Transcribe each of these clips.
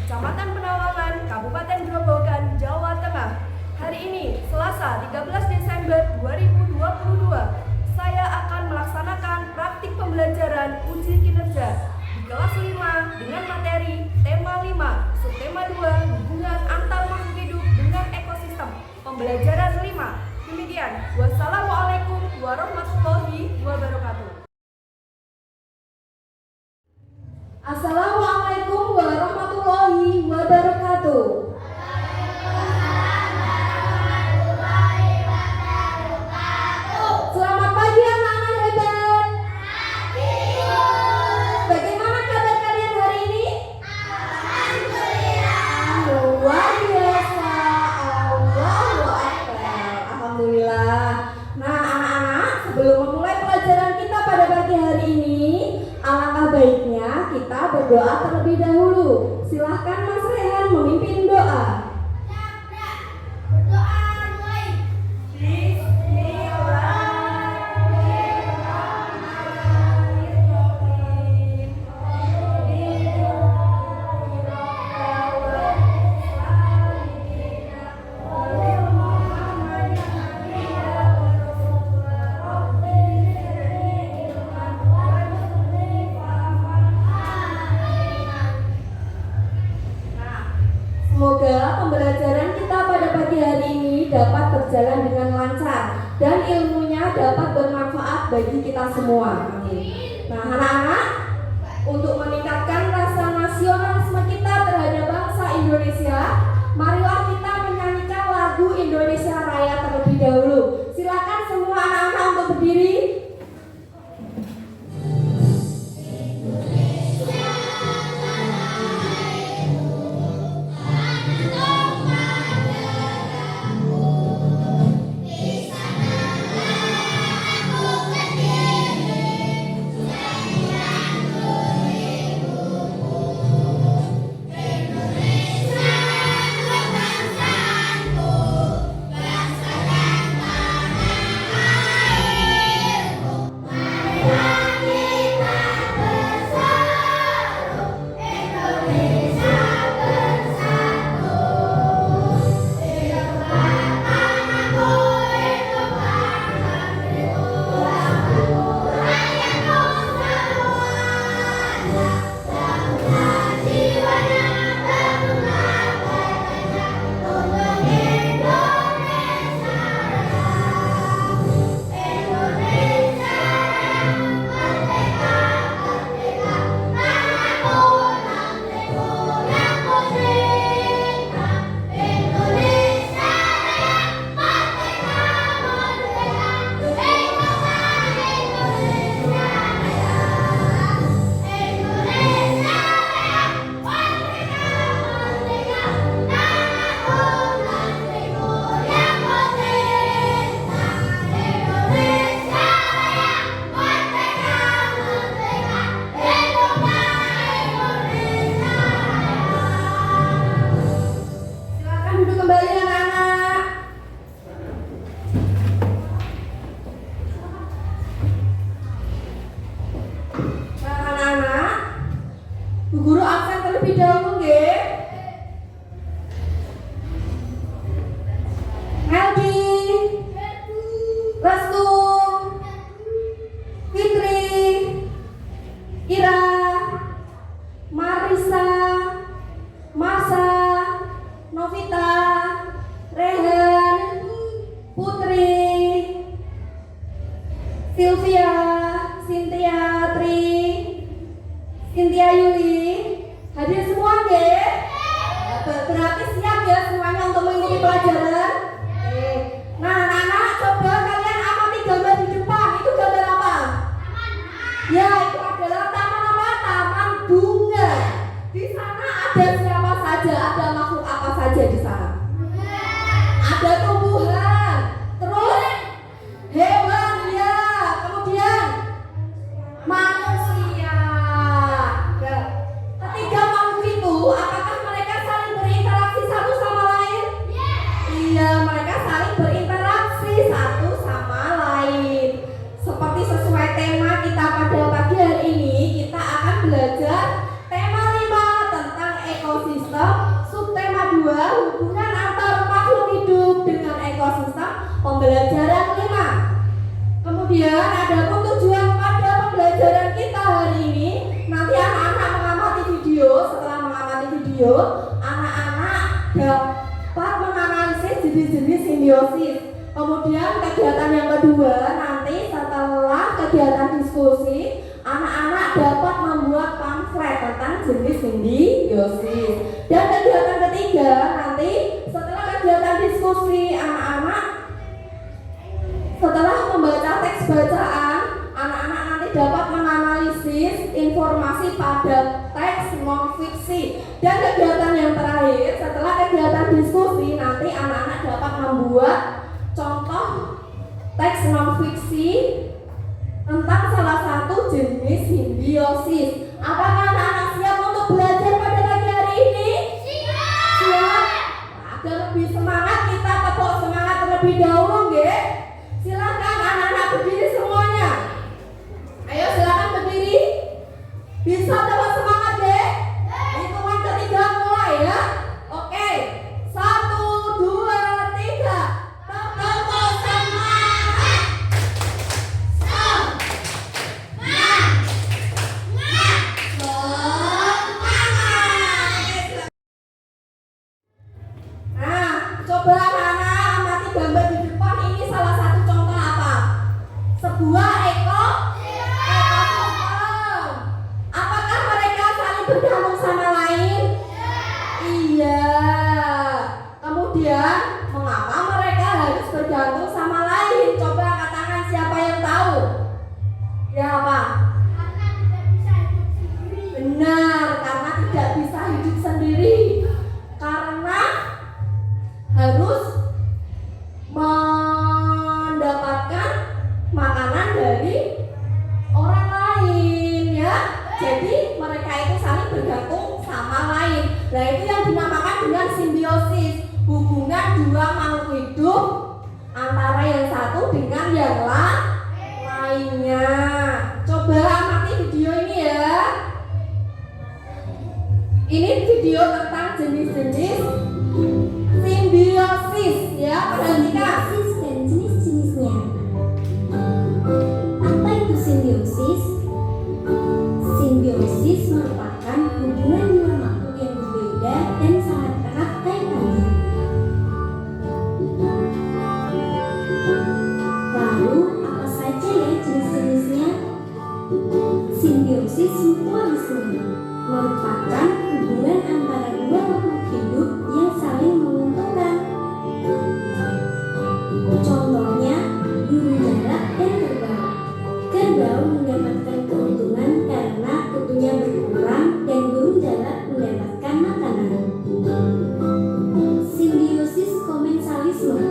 Kecamatan Penawangan, Kabupaten Grobogan, Jawa Tengah. Hari ini, Selasa 13 Desember 2022, saya akan melaksanakan praktik pembelajaran uji kinerja di kelas 5 dengan materi tema 5, subtema 2, hubungan antar makhluk hidup dengan ekosistem. Pembelajaran 5. Demikian. Wassalamualaikum warahmatullahi wabarakatuh. Assalamualaikum warahmatullahi wabarakatuh. Selamat pagi anak-anak hebat. Bagaimana kabar kalian hari ini? Alhamdulillah. Luar biasa. Allahu Akbar. Alhamdulillah. Nah anak-anak, sebelum memulai pelajaran kita pada pagi hari ini, alangkah baiknya kita berdoa terlebih dahulu. Silahkan Mas Rehan memimpin doa. Semoga pembelajaran kita pada pagi hari ini dapat berjalan dengan lancar dan ilmunya dapat bermanfaat bagi kita semua. Amin. Nah anak-anak, untuk meningkatkan rasa nasionalisme kita terhadap bangsa Indonesia, marilah kita menyanyikan lagu Indonesia Raya terlebih dahulu. Silakan semua anak-anak untuk berdiri. Bu Guru absen terlebih dahulu nggih. Meldi, Restu, Fitri, Ira, Marisa, Masa, Novita, Rehan, Putri, Sylvia, Cynthia, Tri, Cynthia Yuli, hadir semua nggih? Berarti siap ya semuanya untuk mengikuti pelajaran? Nah anak-anak, coba kalian amati gambar di depan. Itu gambar apa? Ya, itu adalah taman apa? Taman bunga. Di sana ada siapa saja? Ada makhluk apa saja di sana? Ada tumbuhan, terus hewan ya, kemudian manusia. Ketiga makhluk itu, apakah mereka saling berinteraksi satu sama lain? Iya, mereka saling berinteraksi satu sama lain. Seperti sesuai tema kita pada pagi hari ini, kita akan belajar tema 5 tentang ekosistem hubungan antar makhluk hidup dengan ekosistem pembelajaran 5. Kemudian ada pun tujuan pada pembelajaran kita hari ini. Nanti anak-anak mengamati video. Setelah mengamati video, anak-anak dapat menganalisis jenis-jenis simbiosis. Kemudian kegiatan yang kedua, nanti setelah kegiatan diskusi, anak-anak dapat membuat pamflet tentang jenis simbiosis. Dan kegiatan ketiga, nanti setelah kegiatan diskusi, anak-anak setelah membaca teks bacaan, anak-anak nanti dapat menganalisis informasi pada teks non fiksi. Dan kegiatan yang terakhir, setelah kegiatan diskusi, nanti anak-anak dapat membuat contoh teks non fiksi tentang salah satu jenis simbiosis. Apakah anak-anak siap untuk belajar pada pagi hari ini? Siap? Agar lebih semangat, kita tepuk semangat terlebih dahulu, nggih. Silakan anak-anak berdiri semuanya. Ayo silakan berdiri. Bisa tepuk semangat, nggih? Hitungan ketiga mulai ya. Oke. 1, 2, 3. Tepuk semangat. Nah, coba anak-anak amati gambar di depan. Ini salah satu contoh apa? Sebuah ekosistem. Apakah mereka saling bergantung sama lain? Iya. Kemudian, mengapa mereka harus bergantung sama lain? Coba angkat tangan siapa yang tahu? Ya apa? Benar, karena tidak bisa hidup sendiri. Karena harus mendapatkan makanan dari orang lain ya. Jadi mereka itu saling bergantung sama lain. Nah, itu yang dinamakan dengan simbiosis. Hubungan dua makhluk hidup antara yang satu dengan yang lainnya. Coba amati video ini ya. Ini video tentang jenis-jenis simbiosis ya. Perhatikan. Simbiosis dan jenis-jenisnya. Apa itu simbiosis? Simbiosis merupakan hubungan dua makhluk yang berbeda dan sangat erat kaitannya. Lalu, apa saja ya jenis-jenisnya? Simbiosis mutualisme merupakan hubungan antara dua makhluk hidup yang saling menguntungkan. Contohnya, burung jalak dan kerbau. Kerbau mendapatkan keuntungan karena kutunya berkurang dan burung jalak mendapatkan makanan. Simbiosis komensalisme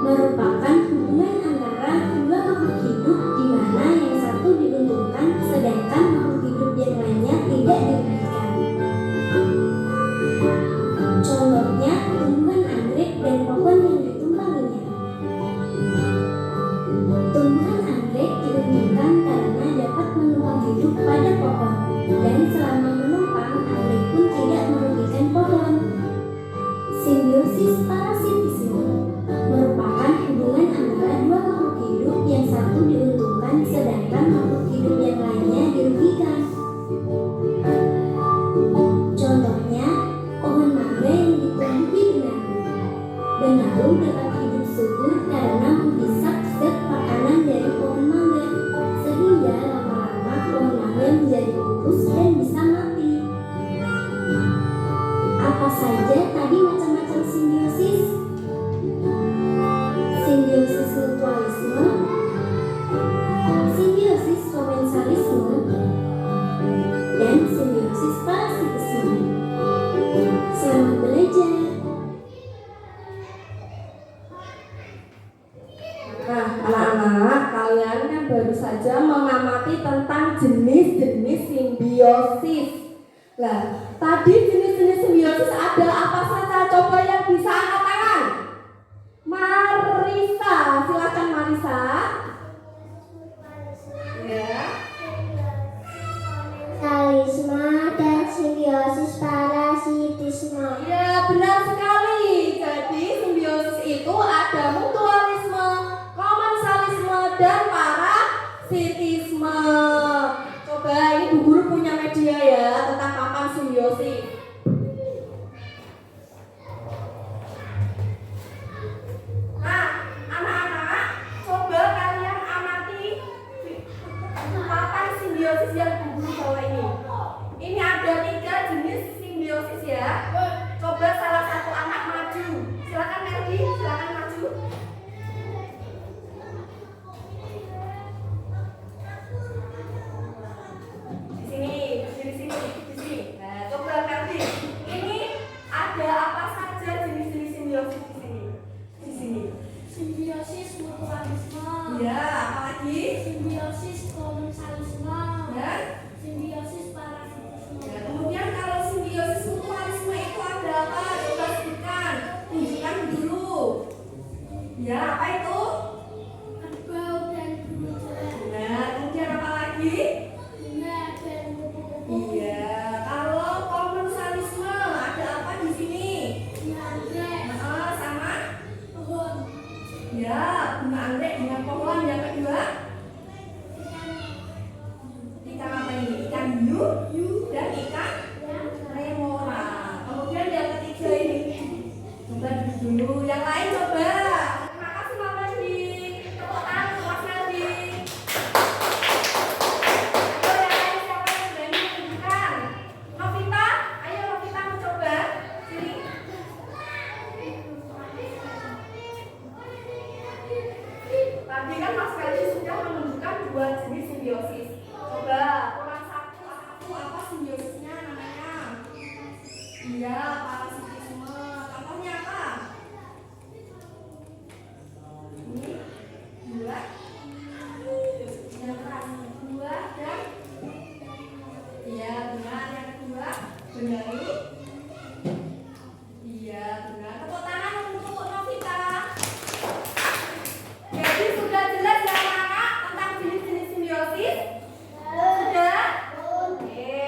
merupakan hubungan antara dua makhluk hidup di mana yang satu diuntungkan sedangkan makhluk hidup yang lainnya tidak dirugikan. Contohnya tumbuhan anggrek dan pohon yang ditumpanginya. Tumbuhan anggrek diuntungkan karena dapat menumpang hidup pada pohon dan selama menumpang anggrek pun tidak merugikan pohon. Simbiosis parasitisme merupakan hubungan antara dua makhluk hidup yang satu diuntungkan sedangkan makhluk hidup yang lainnya dirugikan. Contohnya pohon mangga yang ditumbuhi benalu. Benalu dapat hidup subur karena menghisap zat makanan dari pohon mangga, sehingga lama-lama pohon mangga menjadi pupus dan bisa mati. Apa saja tadi macam-macam simbiosis? Simbiosis mutualisme, simbiosis komensalisme, dan simbiosis parasitisme. Selamat belajar. Nah, anak-anak, kalian kan baru saja mengamati tentang jenis-jenis simbiosis. Nah, tadi jenis-jenis simbiosis ada apa saja? Coba yang bisa angkat tangan. Marisa, silakan Marisa. Ya. Talisma dan simbiosis parasitisme. Ya, benar sekali. ada mutualisme, komensalisme, dan parasitisme. Coba ini Bu Guru punya media ya tentang papan simbiosis. Nah, anak-anak, coba kalian amati papan simbiosis yang Bu Guru bawa ini. Ini ada 3 jenis simbiosis ya. Coba salah satu anak maju. Silakan Meldi, silakan maju. Di sini. Nah, coba Meldi. Ini ada apa saja jenis-jenis simbiosis di sini? Di sini. Simbiosis mutualisme. Ya, apalagi? Simbiosis komensalisme. Dan Simbiosis parasitisme. ya, kemudian kalau simbiosis mutualisme itu ada apa? Coba sebutkan. Tunjukkan dulu. Ya, apa itu? Kerbau dan burung jelek. Nah, kemudian apa lagi? Bunga dan kupu-kupu. Iya, kalau komensalisme ada apa di sini? Anggrek. Sama? Pohon. Ya, bunga anggrek dengan pohon. Yang kedua, ikan apa ini? Ikan hiu dan ikan remora. Kemudian yang ketiga ini, coba dulu. Yang lain coba. Terima kasih Mama Meldi. Tepuk tangan untuk Mas Meldi. Ayo yang lain siapa yang berani menunjukkan? Novita, ayo Novita mencoba. Sini. Tadi kan Mas Meldi sudah menunjukkan 2 jenis simbiosis. Coba ulang satu apa simbiosisnya namanya? Iya, parasitisme. Contohnya apa? Ini 2. Yang keras 2 dan iya benar. Yang kedua benahi. Iya benar. Tepuk tangan untuk Novita. Jadi sudah jelas ya anak-anak tentang jenis-jenis simbiosis? Sudah? Oke.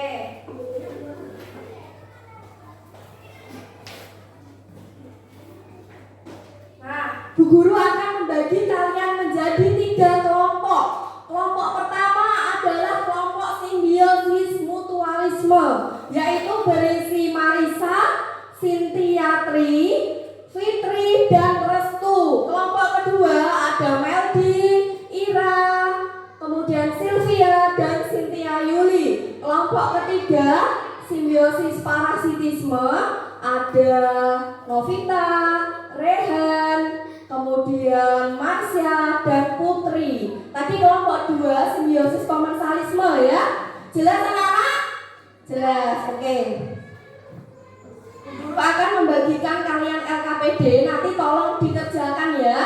Nah, Bu Guru akan membagi kalian menjadi 3 kelompok. Kelompok pertama adalah kelompok simbiosis mutualisme, yaitu berisi Marisa, Cynthia Tri, Fitri, dan Restu. Kelompok kedua ada Meldi, Ira, kemudian Sylvia, dan Cynthia Yuli. Kelompok ketiga simbiosis parasitisme ada Novita, Rehan, kemudian Marsha, dan Putri. Tadi kelompok 2 simbiosis komensalisme ya. Jelas anak-anak? Jelas, oke. Guru akan membagikan kalian LKPD, nanti tolong dikerjakan ya.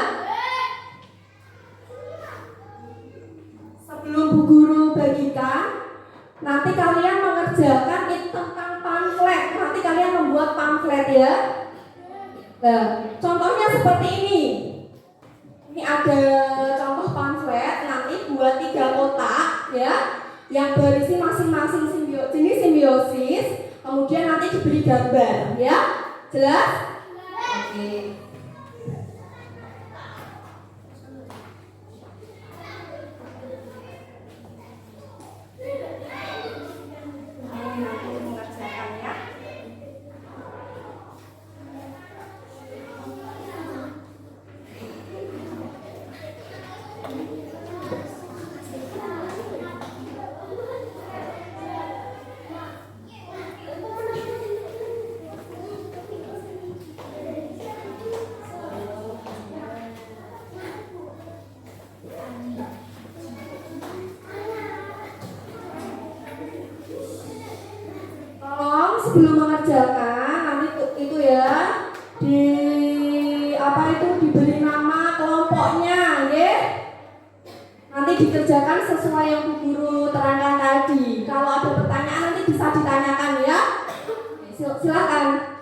Sebelum Bu Guru bagikan, nanti kalian mengerjakan itu tentang pamflet. Nanti kalian membuat pamflet ya. Nah, contohnya seperti ini. Ini ada contoh pamflet, nanti buat 3 kotak ya, yang berisi masing-masing jenis simbiosis. Kemudian nanti diberi gambar ya. Jelas? Oke. Nanti mengerjakannya. Sebelum mengerjakan nanti itu ya diberi nama kelompoknya ya. Nanti dikerjakan sesuai yang Bu Guru terangkan tadi. Kalau ada pertanyaan nanti bisa ditanyakan ya. Silakan.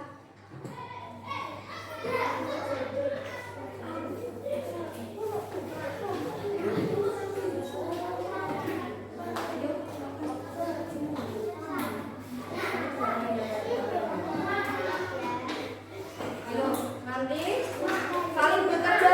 Nanti saling bekerja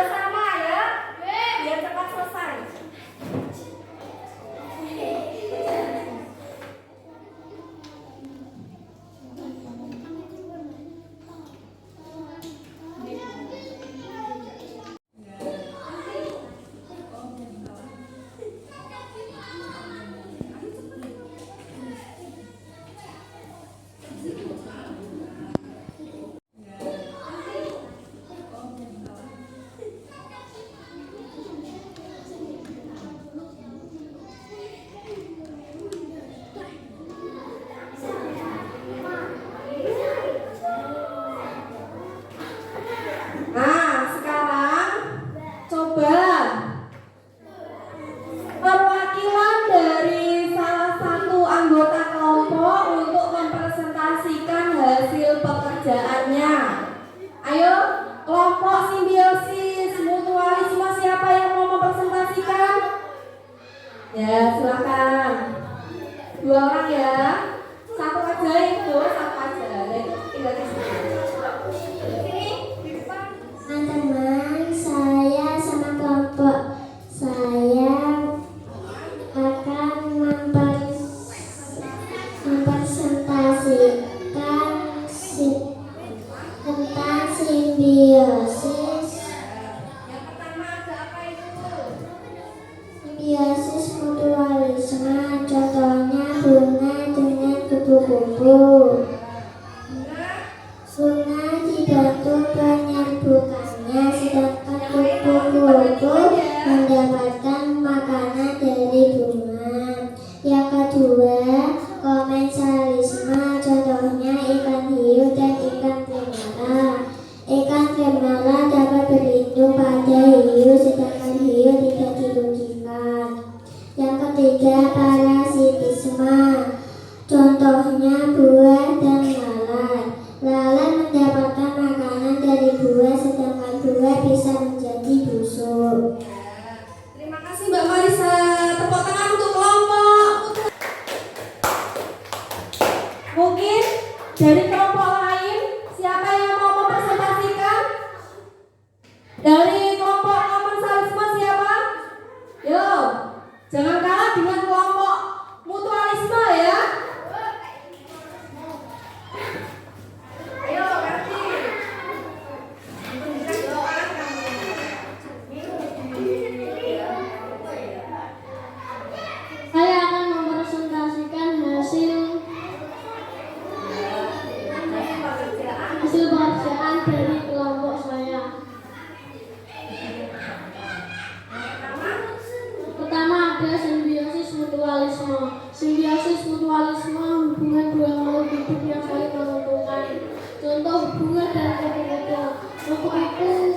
Dari kelompok lain, siapa yang mau mempresentasikan? Dari kelompok komensalisme siapa? Yo, jangan kalah dengan kelompok mutualisme ya. Ayo, Karti. Saya akan mempresentasikan hasil pekerjaan dari kelompok saya. Pertama ada simbiosis mutualisme. Simbiosis mutualisme hubungan dua makhluk hidup yang saling menguntungkan. Contoh bunga dan kupu-kupu. Kupu-kupu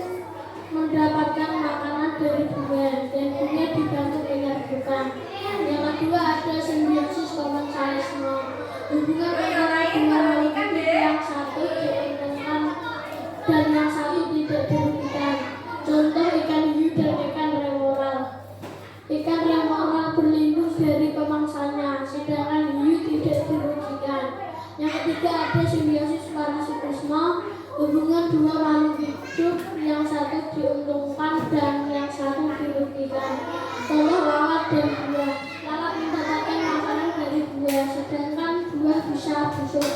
mendapatkan makanan dari bunga dan bunga dibantu menyerbukan. Yang kedua ada simbiosis komensalisme. Hubungan antara dua makhluk hidup yang satu diuntungkan dan yang satu tidak dirugikan. Contoh ikan hiu dan ikan remoral. Ikan remoral berlindung dari pemangsanya, sedangkan hiu tidak dirugikan. Yang ketiga ada simbiosis parasitisme. Hubungan dua makhluk hidup yang satu diuntungkan dan yang satu dirugikan. Contoh lalat dan buah. Lalat mendapatkan makanan dari buah, sedangkan buah bisa busuk.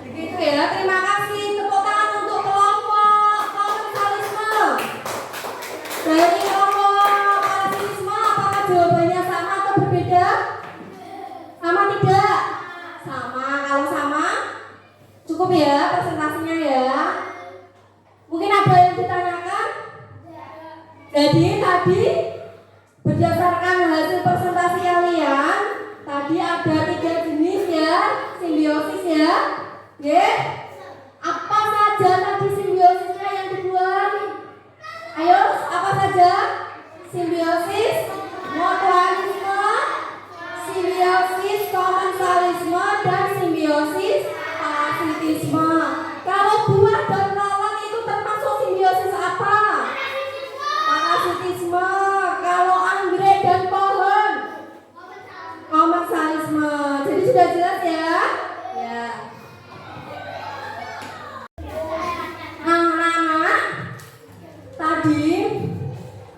Begitu ya, terima kasih. Tepuk tangan untuk kelompok komensalisme. Dari kelompok parasitisme, apakah jawabannya sama atau berbeda? Sama tidak? Sama. Kalau sama, cukup ya presentasinya ya. Mungkin ada yang ditanyakan? Jadi tadi berdasarkan hasil presentasi kalian, tadi ada 3 jenis ya, simbiosis ya. Oke? Apa saja tadi simbiosisnya yang dibuat? Ayo, apa saja? Simbiosis mutualisme, simbiosis komensalisme, dan simbiosis parasitisme. Kalau buah dan lalat itu termasuk simbiosis apa? Parasitisme. Kalau anggrek dan pohon, komensalisme. Jadi sudah jelas ya? Ya. Anak-anak, tadi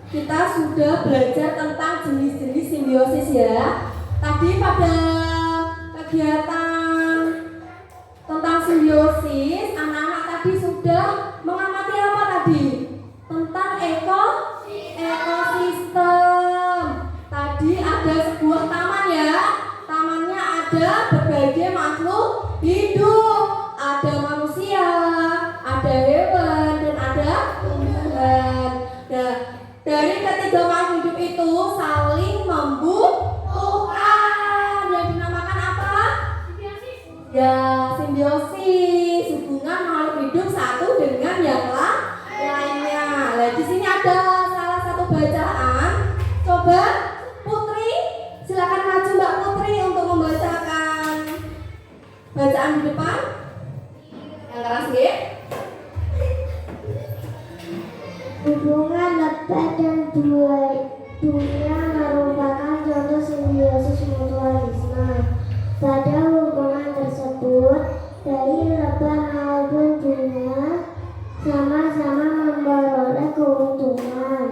kita sudah belajar tentang jenis-jenis simbiosis ya. Tadi pada kegiatan tentang simbiosis, anak-anak tadi sudah mengamati apa tadi? Tentang ekosistem. Tadi ada sebuah taman ya. Tamannya ada berbagai makhluk hidup. Ada manusia, ada hewan, dan ada tumbuhan. Nah, dari ketiga makhluk hidup itu saling membutuhkan. Yang dinamakan apa? Ya, simbiosis. Hubungan makhluk hidup satu dengan yang lainnya. Nah, di sini ada salah satu bacaan. Coba Putri, silakan maju Mbak Putri untuk membacakan bacaan di depan. Yang keras ya. Hubungan lebah dan bunga merupakan contoh simbiosis mutualisme. Pada hubungan tersebut, baik lebah maupun bunga sama-sama memperoleh keuntungan.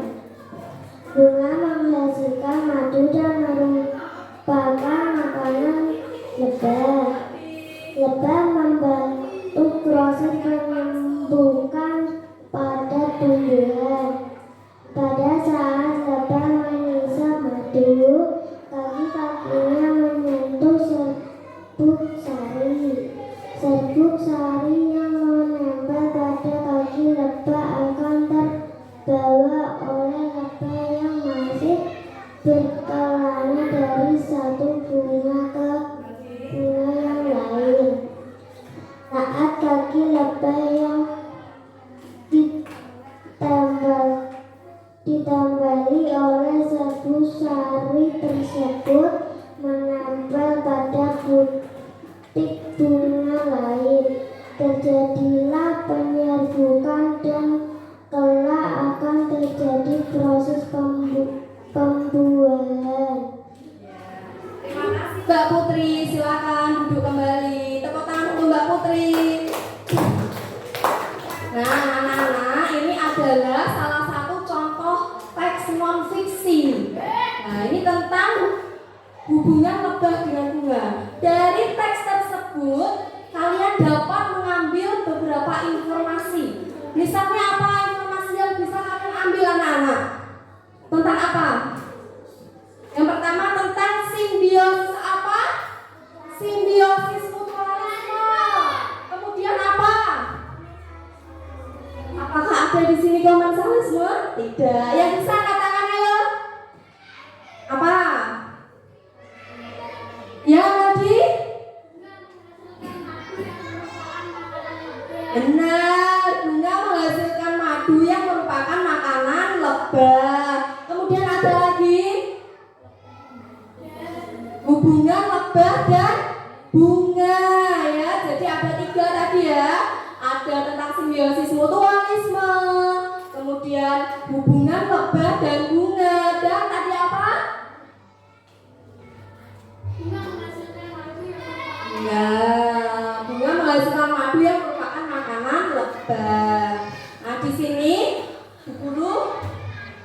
Bunga menghasilkan madu dan merupakan makanan lebah. Lebah membantu proses penyembuhan pada tumbuhan. Pada saat lebah menghisap madu, kaki-kakinya menyentuh serbuk sari. Serbuk sari yang menempel pada kaki lebah akan terbawa oleh lebah yang masih berkelana dari satu bunga ke bunga yang lain. Saat kaki lebah yang ditambali oleh serbuk sari tersebut menempel pada butir bunga lain, terjadilah penyerbukan dan kelak akan terjadi proses pembuahan. Terima kasih Mbak Putri, silakan duduk kembali. Tepuk tangan untuk adalah salah satu contoh teks non-fiksi. Nah, ini tentang hubungan lebah dengan bunga. Dari teks tersebut, kalian dapat mengambil beberapa informasi. Misalnya apa informasi yang bisa kalian ambil anak-anak? Tentang apa? Yang pertama tentang simbiosis apa? Simbiosis mutualisme. Kemudian apa? Apakah ada di sini komensalisme? Tidak. Yang bisa katakan ayo. Apa? Ya tadi? Benar, bunga menghasilkan madu yang merupakan makanan lebah. Kemudian ada lagi hubungan lebah dan bunga ya. Jadi ada 3 tadi ya. Ada tentang simbiosis mutualisme, kemudian hubungan lebah dan bunga, dan tadi apa? Ya, bunga menghasilkan madu yang merupakan makanan lebah. Nah, di sini guru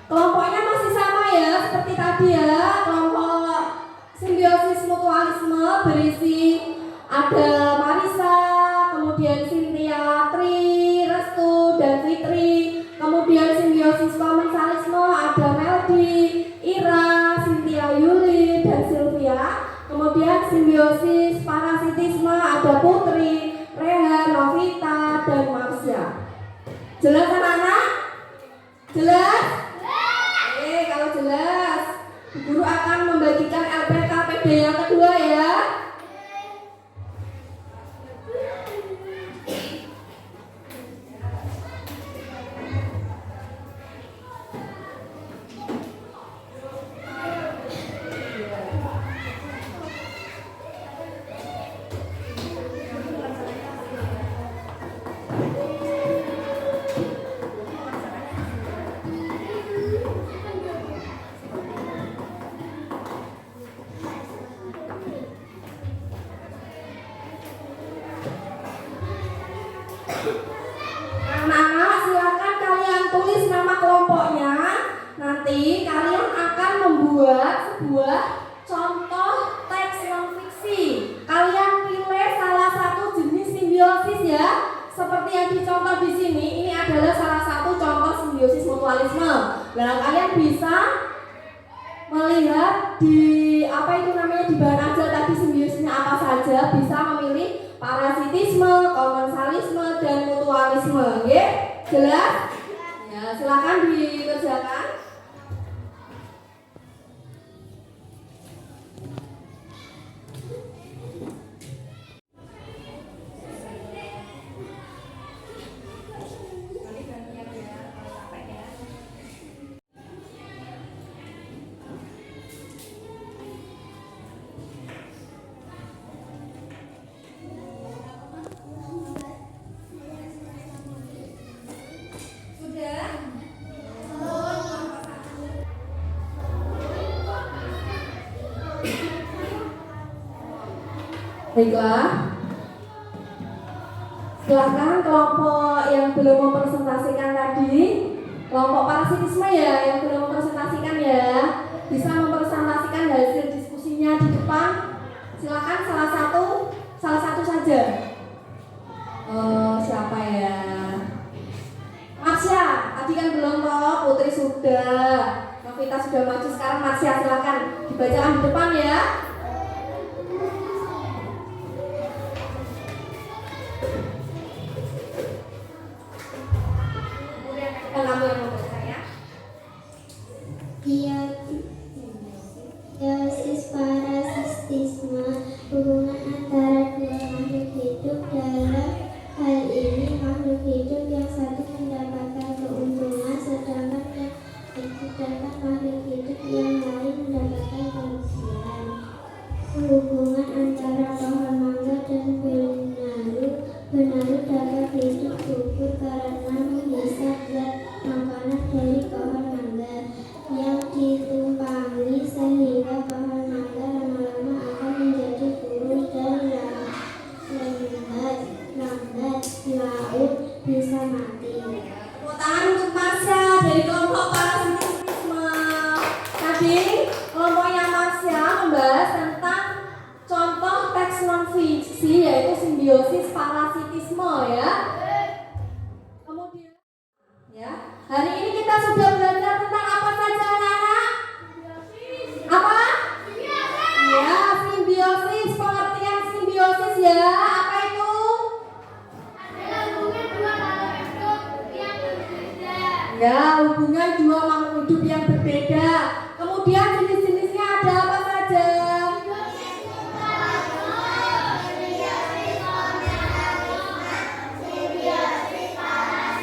kelompoknya masih sama ya, seperti tadi ya. Kelompok simbiosis mutualisme berisi ada Marisa, kemudian Cynthia, Tri, Restu, dan Fitri. Kemudian simbiosis komensalisme ada Meldi, Ira, Cynthia, Yuli, dan Sylvia. Kemudian simbiosis parasitisme ada Putri, Rehan, Novita, dan Marsha. Jelas anak-anak? Jelas? Kalau jelas, guru akan membagikan LPK PD yang kedua ya. Anak-anak, silakan kalian tulis nama kelompoknya. Nanti kalian akan membuat sebuah contoh teks non-fiksi. Kalian pilih salah satu jenis simbiosis ya. Seperti yang dicontoh di sini, ini adalah salah satu contoh simbiosis mutualisme. Nah, kalian bisa melihat di apa itu namanya di bahan ajar tadi simbiosisnya apa saja, bisa memilih parasitisme, komensalisme, dan mutualisme. Oke? Jelas? Ya, silakan dikerjakan. Baiklah, silakan kelompok yang belum mempresentasikan tadi, kelompok parasitisme ya, yang belum mempresentasikan ya, bisa mempresentasikan hasil diskusinya di depan. Silakan salah satu saja. Siapa ya? Marsha, tadi kan belum toh, Putri sudah, Novita sudah maju, sekarang Marsha silakan dibacakan di depan ya. Kamu yang membaca ya. Simbiosis parasitisme, hubungan antara dua makhluk hidup. Dalam hal ini makhluk hidup yang satu mendapatkan keuntungan sedangkan makhluk hidup yang lain mendapatkan kerugian. Tadi kelompoknya Marsha membahas tentang contoh teks non-fiksi yaitu simbiosis parasitisme ya. Kemudian ya, hari ini kita sudah belajar tentang apa saja anak-anak? Apa? Ya, simbiosis, pengertian simbiosis ya. Apa itu? Ya, hubungan dua makhluk hidup yang berbeda. Kemudian jenis-jenisnya ada apa saja?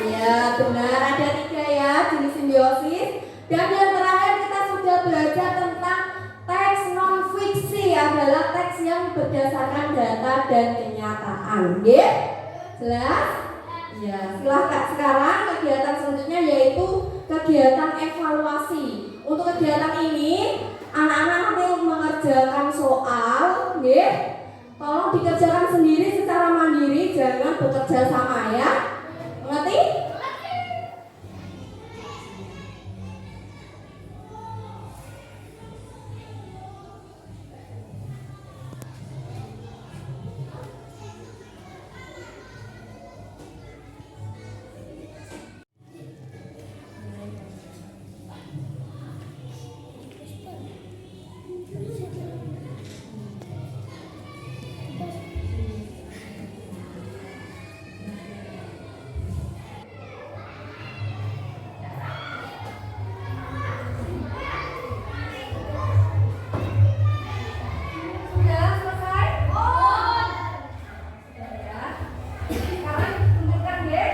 Ya, benar, ada 3 ya jenis simbiosis. Dan yang terakhir kita sudah belajar tentang teks non-fiksi adalah teks yang berdasarkan data dan kenyataan. Ya? Jelas? Ya, silahkan sekarang kegiatan selanjutnya yaitu kegiatan evaluasi. Untuk kegiatan ini anak-anak nanti mengerjakan soal, ya. Tolong dikerjakan sendiri secara mandiri, jangan bekerja sama ya. Mengerti? Sudah selesai? Ya. Sekarang tunjukkan ya.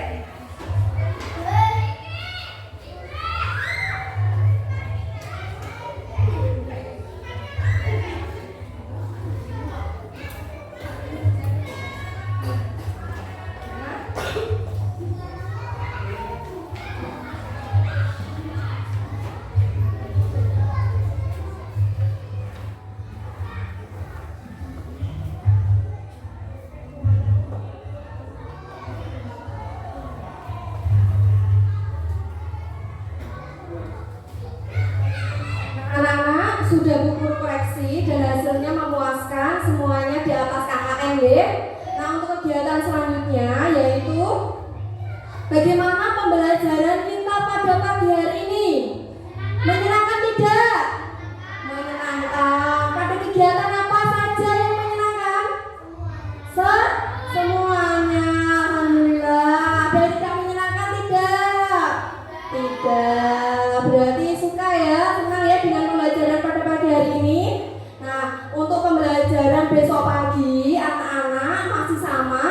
Anak-anak sudah buku koreksi dan hasilnya memuaskan, semuanya di atas KKM ya. Nah, untuk kegiatan selanjutnya yaitu bagaimana pembelajaran kita pada pagi hari ini? Menyenangkan tidak? Menyenangkan. Pada kegiatan apa saja yang menyenangkan? Semuanya. Alhamdulillah. Ada yang tidak menyenangkan tidak? Tidak. Berarti suka ya, senang ya dengan pembelajaran pada pagi hari ini. Nah, untuk pembelajaran besok pagi anak-anak masih sama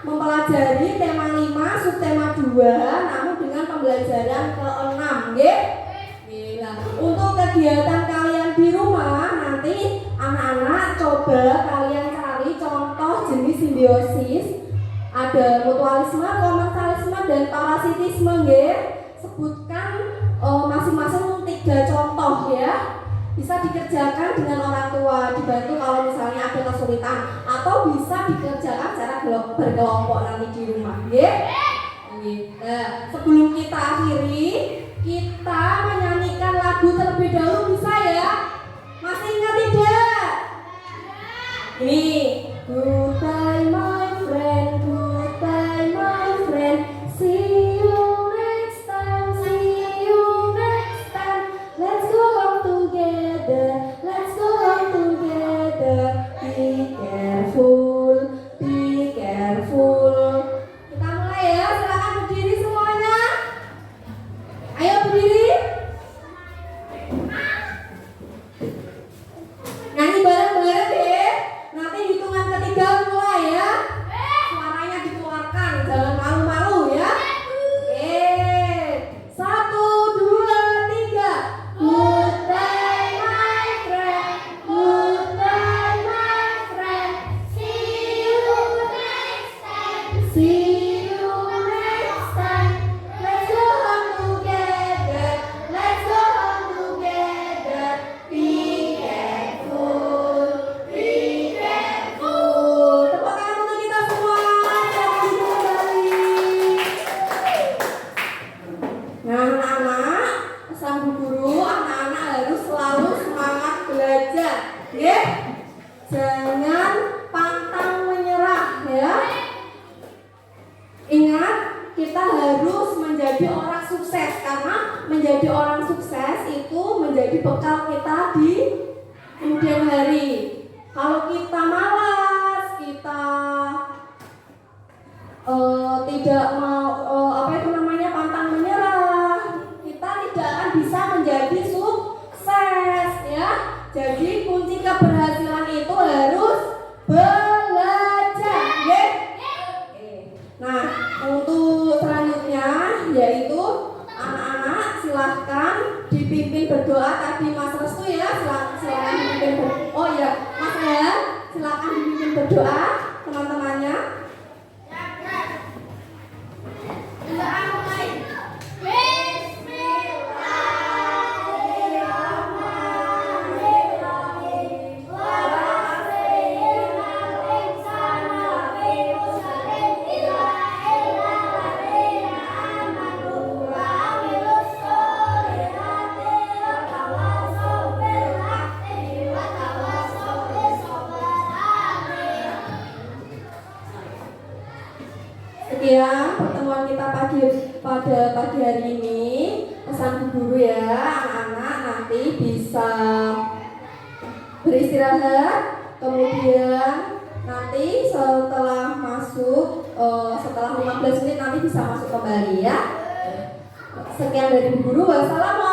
mempelajari tema 5 subtema 2 namun dengan pembelajaran ke-6 nggih. Nah, untuk kegiatan kalian di rumah nanti anak-anak coba kalian cari contoh jenis simbiosis. Ada mutualisme, komensalisme dan parasitisme nggih. Sebutkan masing-masing 3 contoh ya. Bisa dikerjakan dengan orang tua, dibantu kalau misalnya ada kesulitan atau bisa dikerjakan secara berkelompok nanti di rumah nggih. Nah, sebelum kita akhiri, kita menyanyikan lagu terlebih dahulu bisa ya? Masih ingat tidak? Ini goodbye my friend, goodbye my friend, see you next time, see you next time. Let's go home together, let's go home together. Be careful, be careful. Kita mulai ya, silakan berdiri semuanya. Ayo berdiri. Nyanyi bareng-bareng deh. Nanti hitungan ketiga mulai ya. Suaranya dikeluarkan, jangan malu-malu ya. Oke. 1, 2, 3. Goodbye my friend, goodbye my friend. See you next time, see you next time. Let's go home together, let's go home together. Be careful, be careful. Tepuk tangan untuk kita semua. Selamat kembali. Nah, anak-anak, pesan Bu Guru, anak-anak harus selalu semangat belajar, nggih. Jangan pantang menyerah ya. Ingat, kita harus menjadi orang sukses karena menjadi orang sukses itu menjadi bekal kita di kemudian hari. Kalau kita malas, kita tidak mau pantang menyerah, kita tidak akan bisa menjadi sukses ya. Jadi kunci keberhasilan itu harus belajar, ya. Nah, untuk selanjutnya yaitu anak-anak silahkan dipimpin berdoa. Tadi Mas Restu ya, silahkan dipimpin berdoa. Oh ya, Mas ya, silahkan dipimpin berdoa teman-temannya. Sekian pertemuan kita pada pagi hari ini. Pesan Bu Guru ya, anak-anak nanti bisa beristirahat. Kemudian nanti setelah masuk, setelah 15 menit nanti bisa masuk kembali ya. Sekian dari Bu Guru. Wassalamualaikum.